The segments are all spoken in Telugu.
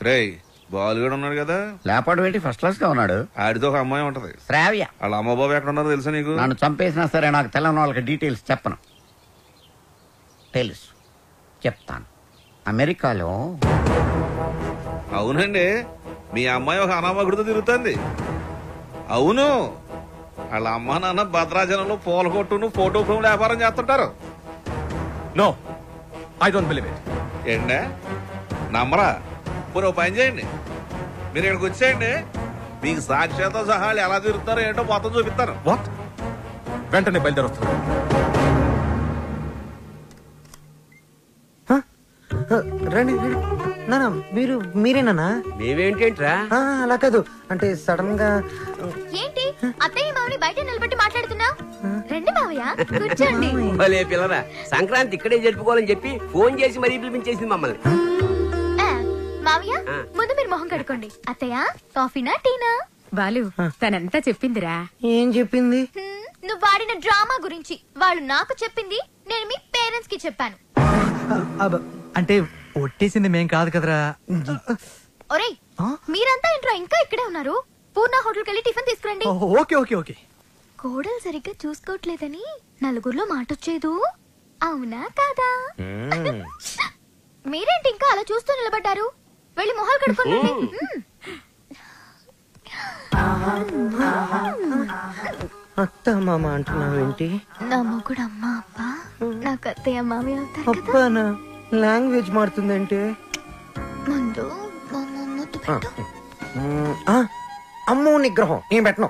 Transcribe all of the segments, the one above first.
రేయ్ బాలు కూడా ఉన్నాడు కదా, లేపాడు ఏంటి ఫస్ట్ క్లాస్ గా ఉన్నాడు. ఆడితో ఒక అమ్మాయి ఉంటది శ్రావ్య. వాళ్ళ అమ్మ బాబు ఎక్కడ ఉన్నారో తెలుసా నీకు? నన్ను చంపేసినా సరే నాకు తెలంగాణ వాళ్ళకి డీటెయిల్స్ చెప్పను. తెలుసు, చెప్తాను. అమెరికాలో. అవునండి, మీ అమ్మాయి ఒక అనామకుడితో తిరుగుతుంది. అవును, వాళ్ళ అమ్మ నాన్న భద్రాచలంలో పూల కొట్టును ఫోటో ఫ్రేమ్ వ్యాపారం చేస్తుంటారు. No, I don't believe it. ఏంటే నమ్మరా? పోనీ పని చేయండి, మీరు ఇక్కడికి వచ్చేయండి, మీకు సాక్ష్యాలతో సహా ఎలా తిరుగుతారో ఏంటో మొత్తం చూపిస్తాను. వాట్? వెంటనే బయలుదేరొస్తాను. రండి నానా, మీరేనా? మేమేంటేంట్రా? అలా కాదు, అంటే సడన్ గా. ఏంటి అత్తయ్య మామని బయట నిలబెట్టి మాట్లాడుతున్నా? రండి మావయ్య, కూర్చోండి. భలే పిల్లరా, సంక్రాంతి ఇక్కడే జరుపుకోవాలని చెప్పి ఫోన్ చేసి మరీ పిలిపించేసింది మమ్మల్ని. మావయ్య ముందు మీరు మొహం కడుకోండి. అత్తయ్య కాఫీనా టీనా? బాలు తనంతా చెప్పిందిరా. ఏం చెప్పింది? నువ్వు వాడిన డ్రామా గురించి. వాళ్ళు నాకు చెప్పింది, నేను మీ పేరెంట్స్ కి చెప్పాను. అంటే ఒట్టేసింది మేం కాదు కదరా. ఒరేయ్, మీరంతా ఏంట్రా ఇంకా ఇక్కడే ఉన్నారు? పూర్ణ హోటల్కి వెళ్ళి టిఫిన్ తీసుకురండి. Okay okay okay. కోడలు సరిగ్గా చూసుకోవట్లేదని నలుగురిలో మాటొచ్చేదు, అవునా కాదా? మీరేంటి ఇంకా అలా చూస్తూ నిలబడ్డారు? వెళ్ళి మొహాలు కడుక్కోండి. అత్త మామ అంటున్నావేంటి? నా మొగుడు అమ్మ అప్ప, నాకు అత్తయ్య మామయ్య అవుతారు కదా. అబ్బానా లాంగ్వేజ్ మారుతుందంటే? ముందు ముద్దు పెట్టు. అమ్మో నిగ్రహం నేను పెట్టను.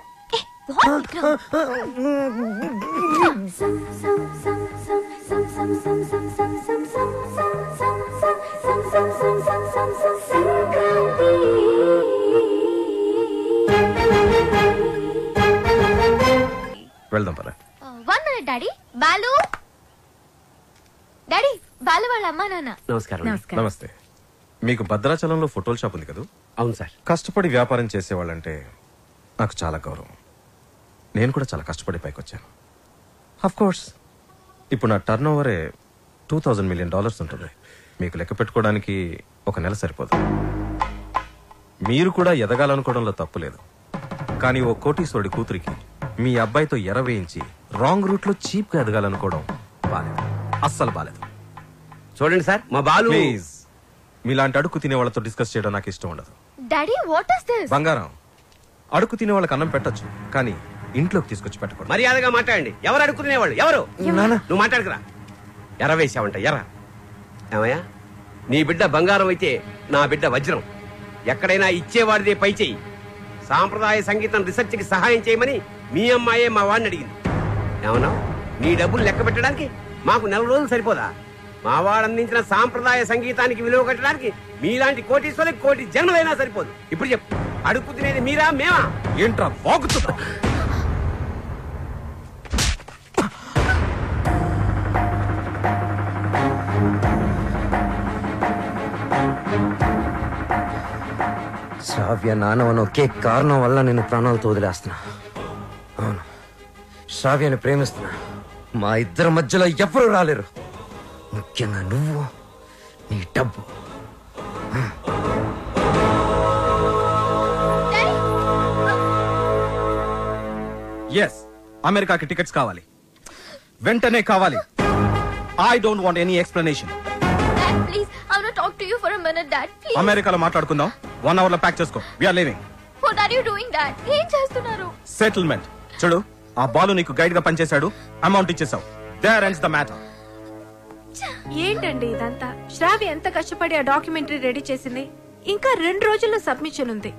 వెళ్దాం పద. 1 minute daddy. Balu daddy, Balu వాళ్ళ అమ్మా నాన్న. నమస్కారం. నమస్తే. మీకు భద్రాచలంలో ఫోటోల షాప్ ఉంది కదా? అవును సార్. కష్టపడి వ్యాపారం చేసేవాళ్ళంటే నాకు చాలా గౌరవం. నేను కూడా చాలా కష్టపడి పైకి వచ్చాను. ఆఫ్ కోర్స్ ఇప్పుడు నా టర్న్ ఓవరే $2000 మిలియన్ ఉంటుంది. మీకు లెక్క పెట్టుకోవడానికి ఒక నెల సరిపోదు. మీరు కూడా ఎదగాలనుకోవడంలో తప్పు లేదు. కానీ ఓ కోటీశ్వరుడి కూతురికి మీ అబ్బాయితో ఎర వేయించి రాంగ్ రూట్ లో చీప్ గా ఎదగాలనుకోవడం బాలేదు, అస్సలు బాలేదు. చూడండి సార్, మా బాలు. ప్లీజ్, మీలాంటి అడుగు తినే వాళ్ళతో డిస్కస్ చేయడం నాకు ఇష్టం ఉండదు. Daddy what is this? బంగారం, అడుగు తినే వాళ్ళకి అన్నం పెట్టొచ్చు, కానీ ఇంట్లోకి తీసుకొచ్చి పెట్టకూడదు. మర్యాదగా మాట్లాడండి. ఎవరు అడుక్కునేవాళ్ళు? ఎవరు? నువ్వు మాట్లాడుకురా. ఎర్ర వేసావంట, ఎర్ర. ఏమయ్యా, నీ బిడ్డ బంగారం అయితే నా బిడ్డ వజ్రం. ఎక్కడైనా ఇచ్చేవాడిదే పై చెయ్యి. సాంప్రదాయ సంగీతం రీసెర్చ్ కి సహాయం చేయమని మీ అమ్మాయే మా వాడిని అడిగింది. ఏమన్నా, నీ డబ్బులు లెక్క పెట్టడానికి మాకు 4 రోజులు సరిపోదా? మా వాడు అందించిన సాంప్రదాయ సంగీతానికి విలువ కట్టడానికి మీలాంటి కోటీశ్వరులకు కోటి జన్మలైనా సరిపోదు. ఇప్పుడు చెప్పు, అడుక్కు తినేది మీరా మేమా? ఏంట్రా వాగుతున్నా? శ్రావ్య నానవని ఒకే కారణం వల్ల నేను ప్రాణాలతో వదిలేస్తున్నా. అవును, శ్రావ్యని ప్రేమిస్తున్నా. మా ఇద్దరి మధ్యలో ఎవ్వరూ రాలేరు, ముఖ్యంగా నువ్వు, నీ డబ్బు. ఎస్, అమెరికాకి టికెట్స్ కావాలి, వెంటనే కావాలి. I don't want any explanation. Please, I want talk to you for a minute dad. Please. అమెరికాలో మాట్లాడుకుందాం. 1 అవర్ లో ప్యాక్ చేసుకో. We are leaving. What are you doing dad? ఏం చేస్తున్నారు? సెటిల్మెంట్. చూడు, ఆ బాలు నీకు గైడ్ గా పనిచేశాడు, అమౌంట్ ఇచ్చేసావు. There ends the matter. ఏంటండి ఇదంతా? శ్రావ్య ఎంత కష్టపడి ఆ డాక్యుమెంటరీ రెడీ చేసింది. ఇంకా 2 రోజుల్లో సబ్మిషన్ ఉంది.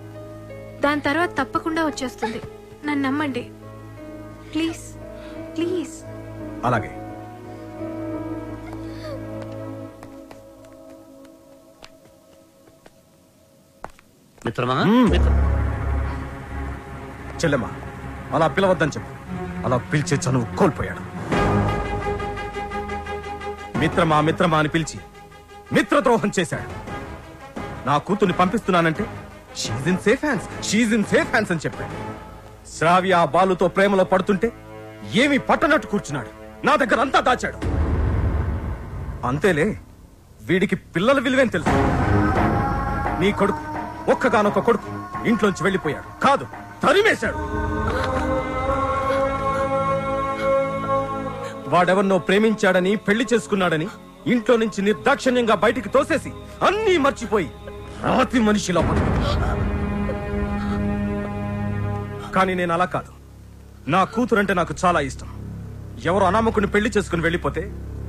దాని తర్వాత తప్పకుండా వచ్చేస్తుంది. నన్ను నమ్మండి ప్లీజ్, ప్లీజ్. అలాగే. మిత్రమా, చెల్లెమ్మా, అలా పిలవద్దని చెప్పు. అలా పిలిచే చనువు కోల్పోయాడు. మిత్రమా మిత్రమా అని పిలిచి మిత్రద్రోహం చేశాడు. నా కూతుర్ని పంపిస్తున్నానంటే షీజ్ ఇన్ సేఫ్ హ్యాండ్స్ అని చెప్పాడు. శ్రావ్య ఆ బాలుతో ప్రేమలో పడుతుంటే ఏమీ పట్టనట్టు కూర్చున్నాడు. నా దగ్గర అంతా దాచాడు. అంతేలే, వీడికి పిల్లల విలువేం తెలుసు. నీ కొడుకు ఒక్కగానొక్క కొడుకు ఇంట్లోంచి వెళ్ళిపోయాడు, కాదు తరిమేశాడు. వాడెవన్నో ప్రేమించాడని పెళ్లి చేసుకున్నాడని ఇంట్లో నుంచి నిర్దాక్షిణ్యంగా బయటికి తోసేసి అన్నీ మర్చిపోయి రాతి మనిషిలా కానీ నేను అలా కాదు. నా కూతురంటే నాకు చాలా ఇష్టం. ఎవరు అనామకుని పెళ్లి చేసుకుని వెళ్ళిపోతే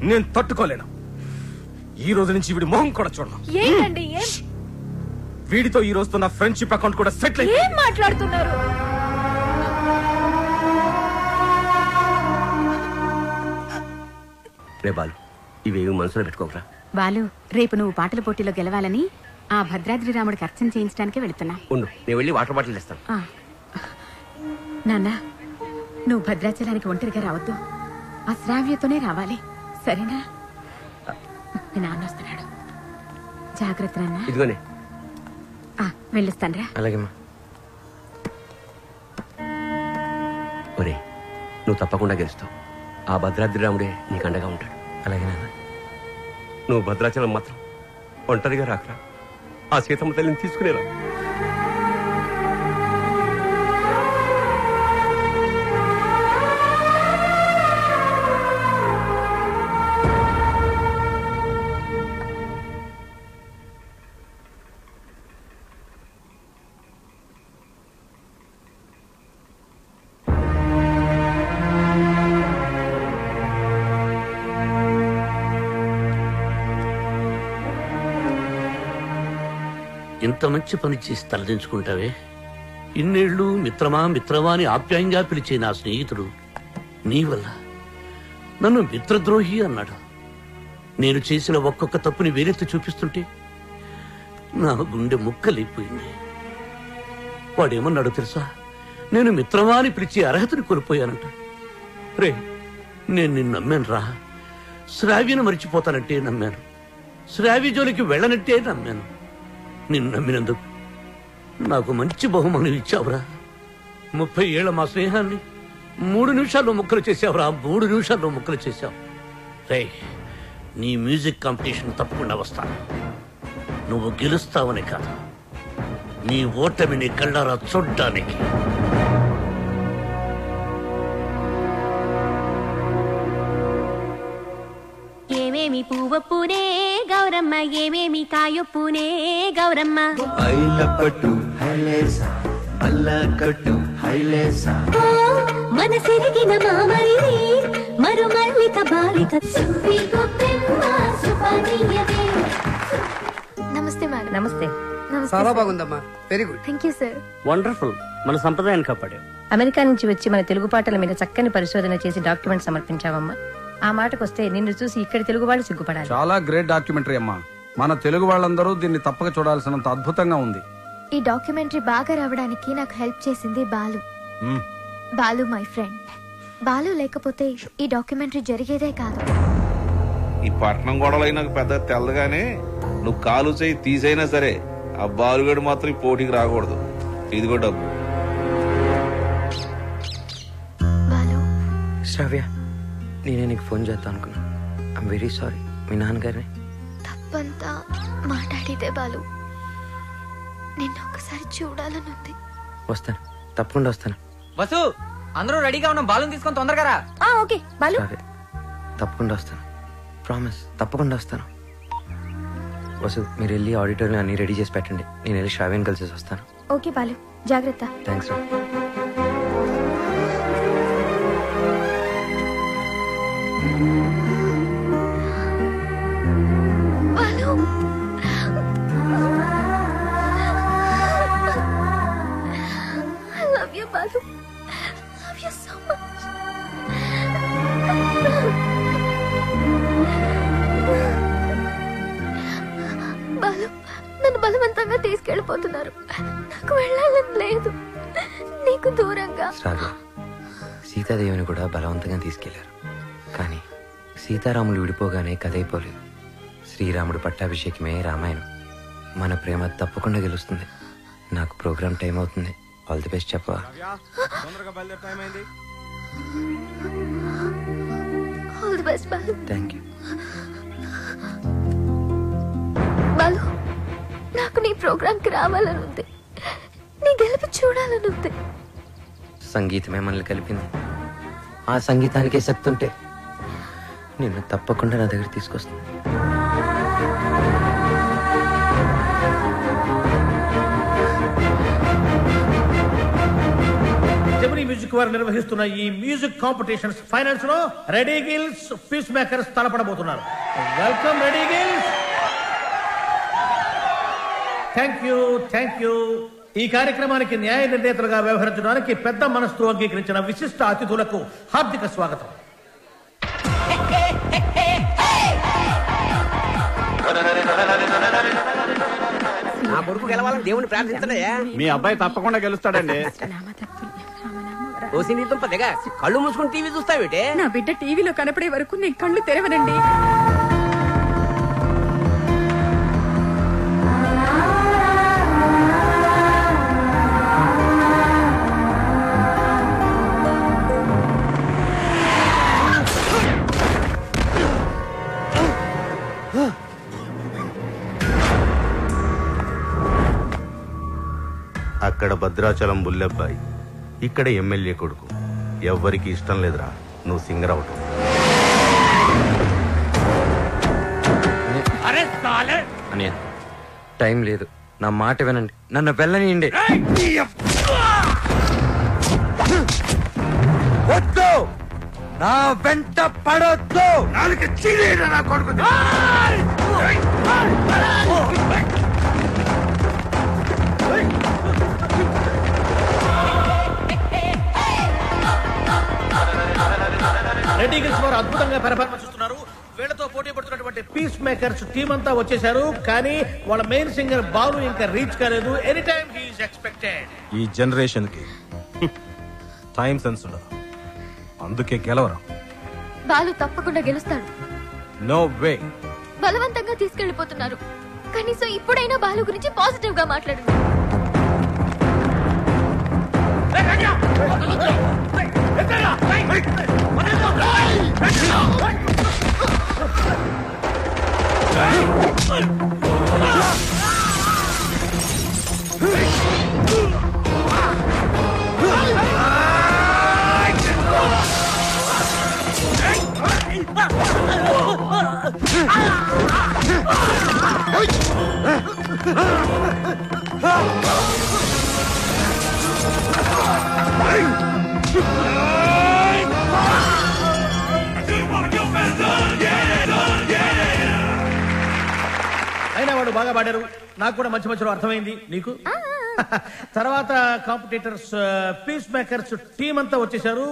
నేను తట్టుకోలేను. ఈ రోజు నుంచి వీడి మొహం కూడా చూడను. వీడితో ఈ రోజుతో నా ఫ్రెండ్షిప్ అకౌంట్ కూడా సెటిల్ అయ్యింది. ఏం మాట్లాడుతున్నారు? రే బాలు, ఇవేమి మనసులో పెట్టుకోకరా. బాలు, రేపు నువ్వు పాటల పోటీలో గెలవాలని ఆ భద్రాద్రి రాముడికి అర్చన చేయించడానికి వెళుతున్నా. ఉండు, నేను వెళ్ళి వాటర్ బాటిల్ ఇస్తాను. నాన్న, నువ్వు భద్రాచలానికి ఒంటరిగా రావద్దు, ఆ శ్రావ్యతోనే రావాలి, సరేనా? మీ నాన్న వస్తున్నాడు, జాగ్రత్త నాన్న. ఇదిగోనే వెళ్ళిస్తానరా. అలాగేమ్మా. ఒరే, నువ్వు తప్పకుండా గెలుస్తావు. ఆ భద్రాద్రి రాముడే నీకు అండగా ఉంటాడు. అలాగే నాన్న. నువ్వు భద్రాచలం మాత్రం ఒంటరిగా రాకరా. ఆ సీతమ్మ తల్లిని తీసుకునేరా. ఇంత మంచి పని చేసి తలదించుకుంటావే. ఇన్నేళ్లు మిత్రమా మిత్రమా అని ఆప్యాయంగా పిలిచే నా స్నేహితుడు నీ వల్ల నన్ను మిత్రద్రోహి అన్నాడు. నేను చేసిన ఒక్కొక్క తప్పుని వేరెత్తి చూపిస్తుంటే నా గుండె ముక్కలైపోయింది. వాడేమన్నాడో తెలుసా? నేను మిత్రమా అని పిలిచే అర్హతని కోల్పోయానంట. రే, నేను నిన్ను నమ్మాను రా. శ్రావ్యను మరిచిపోతానంటే నమ్మాను, శ్రావ్య జోలికి వెళ్ళనంటే నమ్మాను. నిన్ను నమ్మినందుకు నాకు మంచి బహుమానం ఇచ్చావురా. 30 ఏళ్ల మా స్నేహాన్ని 3 నిమిషాల్లో ముక్కలు చేసావురా. 3 నిమిషాల్లో ముక్కలు చేశావు. రే, నీ మ్యూజిక్ కాంపిటీషన్ తప్పకుండా వస్తాను. నువ్వు గెలుస్తావని కాదు, నీ ఓటమిని కళ్ళారా చూడ్డానికి. ఏమేమి పువ్వొప్పునే గౌరమ్మ, ఏమేమి కాయొప్పునే గౌరమ్మ. మనసిరిగిన మామరిది మరుమల్లిక బాలిక. నమస్తే మేడం. నమస్తే. చాలా బాగుందమ్మా. Very good. Thank you sir. Wonderful. మన సంప్రదాయాన్ని కాపాడావు. అమెరికా నుంచి వచ్చి మన తెలుగు పాటల మీద చక్కని పరిశోధన చేసి డాక్యుమెంట్ సమర్పించావమ్మా. ఆ మాటకొస్తే నిన్ను చూసి ఇక్కడి తెలుగు వాళ్ళు సిగ్గుపడాలి. చాలా గ్రేట్ డాక్యుమెంటరీ అమ్మా. మన తెలుగు వాళ్ళందరూ దీన్ని తప్పక చూడాల్సినంత అద్భుతంగా ఉంది. ఈ డాక్యుమెంటరీ బాగా రావడానికి నాకు హెల్ప్ చేసింది బాలు. Balu my friend. బాలు లేకపోతే ఈ డాక్యుమెంటరీ జరిగేదే కాదు. ఈ పట్నం గొడవలు నాకు పెద్ద తెల్లగానే నువ్వు కాలు చేయి తీసైనా సరే ఆ బాలుగడు మాత్రం ఈ పోటీకి రాకూడదు. ఇదిగో డబ్బు. బాలు, శ్రావ్య, నేనే నీకు ఫోన్ చేద్దాం అనుకున్నా. I'm very sorry. మీ నాన్నగారిని తప్పంతా మాట్లాడితే బాలు, నిన్ను ఒకసారి చూడాలనుంది. వస్తాను, తప్పకుండా వస్తాను. వసు, అందరూ రెడీగా ఉన్నాం. బాలను తీసుకొని తొందరగా రా. ఓకే బాలు. శ్రావ్య, తప్పకుండా వస్తాను. ప్రామిస్, తప్పకుండా వస్తాను. వసు, మీరు వెళ్ళి ఆడిటోరియం అన్ని రెడీ చేసి పెట్టండి. నేను వెళ్ళి శ్రావ్యని కలిసి వస్తాను. ఓకే బాలు, జాగ్రత్త. థ్యాంక్స్ రా. Balu, I love you, Balu. Love you so much. Balu, నన్ను బలవంతంగా తీసుకెళ్ళిపోతున్నారు. నాకు వెళ్ళాలని లేదు. నీకు దూరంగా. శ్రావ్య, సీతాదేవిని కూడా బలవంతంగా తీసుకెళ్లారు. కానీ సీతారాములు విడిపోగానే కథ అయిపోలేదు. శ్రీరాముడు పట్టాభిషేకమే రామాయణం. మన ప్రేమ తప్పకుండా గెలుస్తుంది. నాకు ప్రోగ్రామ్ టైం అవుతుంది. ఆల్ ది బెస్ట్ చెప్పవా? All the best Balu. Thank you. Balu, నాకు నీ ప్రోగ్రామ్ కి రావాలని ఉంది, నీ గెలుపు చూడాలని ఉంది. సంగీతమే మనల్ని కలిపింది. ఆ సంగీతానికే శక్తి ఉంటే నిన్ను తప్పకుండా నా దగ్గర తీసుకొస్తాను. జెమినీ మ్యూజిక్ వారు నిర్వహిస్తున్న ఈ మ్యూజిక్ కాంపిటీషన్స్ ఫైనల్స్ లో రెడీ గిల్స్, పీస్ మేకర్స్ తలపడబోతున్నారు. Welcome ready girls. Thank you. ఈ కార్యక్రమానికి న్యాయ నిర్ణేతలుగా వ్యవహరించడానికి పెద్ద మనస్సు అంగీకరించిన విశిష్ట అతిథులకు హార్దిక స్వాగతం. నా కొడుకు గెలవాలని దేవుని ప్రార్థించడయా. మీ అబ్బాయి తప్పకుండా గెలుస్తాడండి. ఓసి నీ దుంప దిగ, కళ్ళు మూసుకుని టీవీ చూస్తావేటే? నా బిడ్డ టీవీలో కనపడే వరకు నేను కళ్ళు తెరవనండి. అక్కడ భద్రాచలం బుల్లెబ్బాయి, ఇక్కడ ఎమ్మెల్యే కొడుకు. ఎవ్వరికి ఇష్టం లేదురా నువ్వు సింగర్ అవటం. అనే టైం లేదు, నా మాట వినండి, నన్ను వెళ్ళనియండి. వద్దు, నా వెంట పడొద్దు. నా కొడుకు రెడీ గిల్స్ వారు అద్భుతంగా పెర్ఫార్మెన్స్ ఇస్తున్నారు. వీళ్ళతో పోటీ పడుతున్నటువంటి పీస్ మేకర్స్ టీం అంతా వచ్చేసారు, కానీ వాళ్ళ మెయిన్ సింగర్ బాలు ఇంకా రీచ్ కాలేదు. Any time he is expected. ఈ జనరేషన్ కి టైం సెన్స్ ఉండదు, అందుకే గెలవరు. బాలు తప్పకుండా గెలుస్తాడు. No way. బలవంతంగా తీసుకెళ్లిపోతున్నారు, కనీసం ఇప్పుడైనా బాలు గురించి పాజిటివ్ గా మాట్లాడండి. అయినా వాడు బాగా పాడారు, నాకు కూడా మంచి మధ్యలో అర్థమైంది. నీకు తర్వాత కాంపిటీటర్స్ పీస్ మేకర్స్ టీం అంతా వచ్చేసారు,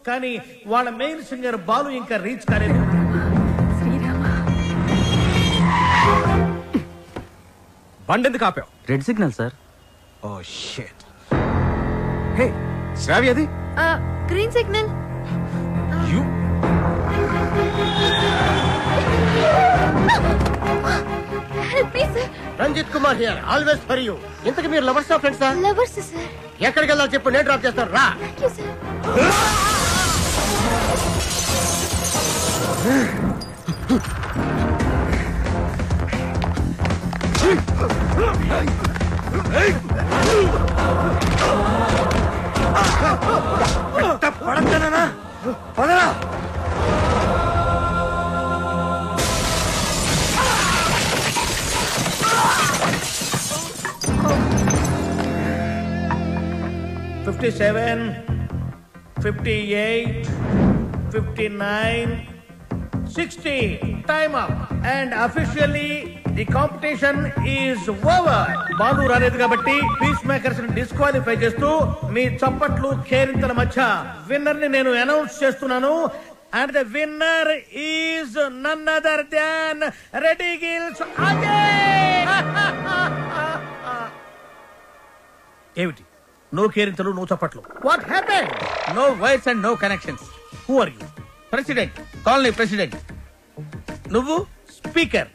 కానీ వాళ్ళ మెయిన్ సింగర్ బాలు ఇంకా రీచ్ కాలేదు. బండి ఎందుకు ఆపావు? Red signal sir. Oh shit. Hey Shravya, అది green signal. Ranjith Kumar here, always for you. ఇంతకు మీరు లవర్స్ ఆ ఫ్రెండ్సా? Lovers sir. ఎక్కడికి వెళ్ళాలి చెప్పు, నేను డ్రాప్ చేస్తాను రా. Thank you sir. పడతానా? పదరా. $57, $58, $59, $60. Time up. And officially the competition is over. Balu రాలేదు కాబట్టి పీస్ మేకర్స్ ని డిస్క్వాలిఫై చేస్తూ మీ చప్పట్లు కేరింతల మధ్య విన్నర్ ని నేను అనౌన్స్ చేస్తున్నాను. And the winner is none other than రెడీ గిల్స్ అజయ్. ఏమిటి నో కేరింతలు, నో చప్పట్లు? What happen? No voice and no connections. Who are you? President, colony president. నువ్వు స్పీకర్,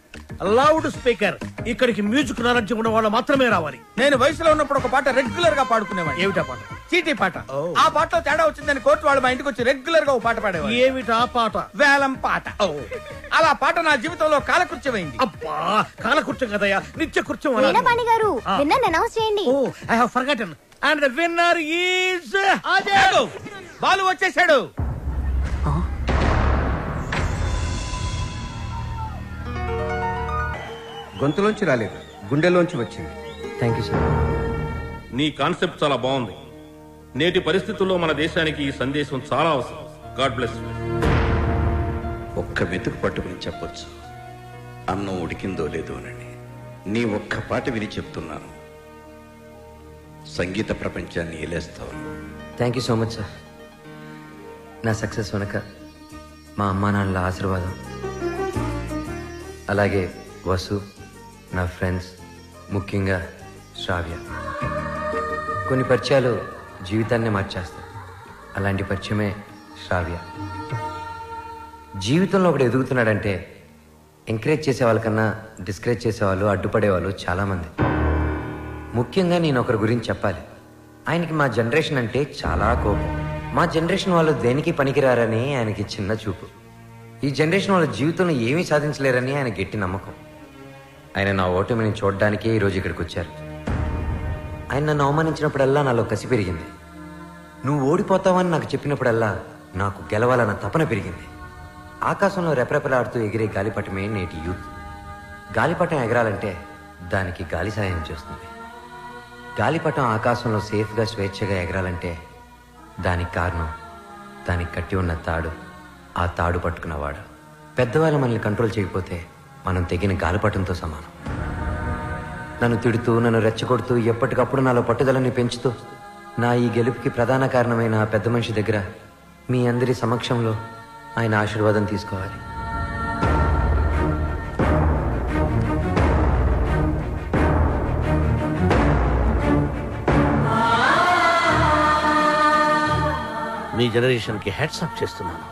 లౌడ్ స్పీకర్. ఇక్కడికి మ్యూజిక్ నాలెడ్జ్ ఉన్న వాళ్ళు మాత్రమే రావాలి. నేను వయసులో ఉన్నప్పుడు ఒక పాట రెగ్యులర్ గా పాడుకునేవాడు. ఏమిటా పాట? చీటీ పాట. ఆ పాటలో తేడా వచ్చిందని కోర్టు వాళ్ళు మా ఇంటికి వచ్చి రెగ్యులర్ గా ఒక పాట పాడేవాడు. ఏమిటా పాట? వేలం పాట. అలా పాట నా జీవితంలో కాలకృత్యమైంది. అబ్బా, కాలకృత్యం కదయ్యా, నిత్య కృత్యం. వీణపాణి గారు విన్నర్ అనౌన్స్ చేయండి. Oh, I have forgotten. And the winner is Ajay. Balu వచ్చేసాడు. గొంతులోంచి రాలేదు, గుండెలోంచి వచ్చింది. Thank you sir. నీ కాన్సెప్ట్ చాలా బాగుంది. నేటి పరిస్థితుల్లో మన దేశానికి ఈ సందేశం చాలా అవసరం. God bless you. ఒక్క మెతుకు పట్టుకుని చెప్పొచ్చు, అన్నం ఉడికిందో లేదో అని. నీ ఒక్క పాట విని చెప్తున్నాను, సంగీత ప్రపంచాన్ని ఏలేస్తావు. Thank you so much sir. నా సక్సెస్ వెనక మా అమ్మా నాన్నల ఆశీర్వాదం, అలాగే వసు, నా ఫ్రెండ్స్, ముఖ్యంగా శ్రావ్య. కొన్ని పరిచయాలు జీవితాన్ని మార్చేస్తాయి. అలాంటి పరిచయమే శ్రావ్య. జీవితంలో ఒకడు ఎదుగుతున్నాడంటే ఎంకరేజ్ చేసే వాళ్ళకన్నా డిస్కరేజ్ చేసేవాళ్ళు, అడ్డుపడేవాళ్ళు చాలామంది. ముఖ్యంగా నేను ఒకరి గురించి చెప్పాలి. ఆయనకి మా జనరేషన్ అంటే చాలా కోపం. మా జనరేషన్ వాళ్ళు దేనికి పనికిరారని ఆయనకి చిన్న చూపు. ఈ జనరేషన్ వాళ్ళ జీవితంలో ఏమీ సాధించలేరని ఆయన గట్టి నమ్మకం. ఆయన నా ఓటమిని చూడడానికే ఈరోజు ఇక్కడికి వచ్చారు. ఆయన నన్ను అవమానించినప్పుడల్లా నాలో కసి పెరిగింది. నువ్వు ఓడిపోతావని నాకు చెప్పినప్పుడల్లా నాకు గెలవాలన్న తపన పెరిగింది. ఆకాశంలో రెపరెపలాడుతూ ఎగిరే గాలిపటమే నేటి యూత్. గాలిపటం ఎగరాలంటే దానికి గాలి సాయం చేస్తుంది. గాలిపటం ఆకాశంలో సేఫ్గా స్వేచ్ఛగా ఎగరాలంటే దానికి కారణం దానికి కట్టి ఉన్న తాడు, ఆ తాడు పట్టుకున్నవాడు. పెద్దవాళ్ళు మనల్ని కంట్రోల్ చేయకపోతే మనం తెగిన గాలిపటంతో సమానం. నన్ను తిడుతూ, నన్ను రెచ్చగొడుతూ, ఎప్పటికప్పుడు నాలో పట్టుదలని పెంచుతూ నా ఈ గెలుపుకి ప్రధాన కారణమైన ఆ పెద్ద మనిషి దగ్గర మీ అందరి సమక్షంలో ఆయన ఆశీర్వాదం తీసుకోవాలి. మీ జనరేషన్కి హ్యాట్స్ ఆఫ్ చేస్తున్నాను.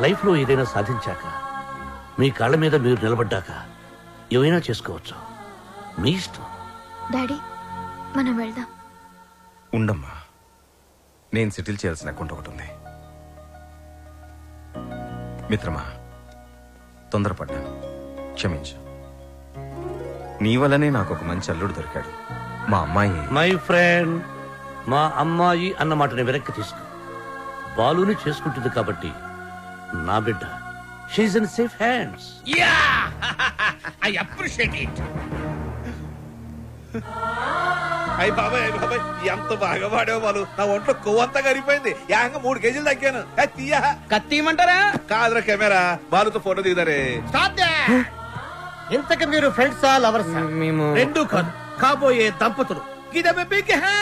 లైఫ్లో ఏదైనా సాధించాక, మీ కాళ్ళ మీద మీరు నిలబడ్డాక ఏవైనా చేసుకోవచ్చు. మీ ఇష్టం. డాడీ, మనం వెళ్దాం. ఉండమ్మా, నేను సెటిల్ చేయాల్సిన అకౌంట్ ఒకటి ఉంది. మిత్రమా, తొందరపడ్డాను, క్షమించు. నీ వల్లనే నాకు ఒక మంచి అల్లుడు దొరికాడు. మా అమ్మాయి. మై ఫ్రెండ్, మా అమ్మాయి అన్న మాటని వెనక్కి తీసుకో. బాలుని చేసుకుంటుంది కాబట్టి నా బిడ్డ. She's in safe hands. Yeah, I appreciate it. అయ్యి బాబాయ్, అయ్యి బాబాయ్, ఎంత బాగా పాడావు బాలు. నా ఒంట్లో కొవ్వంతా కరిగిపోయింది. ఏకంగా 3 కేజీలు తగ్గాను. తీయా, కత్తిమంటారా? కాదురా కెమెరా, బాలుతో ఫోటో దిగుతారే. ఇంతకు మీరు ఫ్రెండ్సా, లవర్సా? మేము రెండు కాదు, కాబోయే దంపతులు.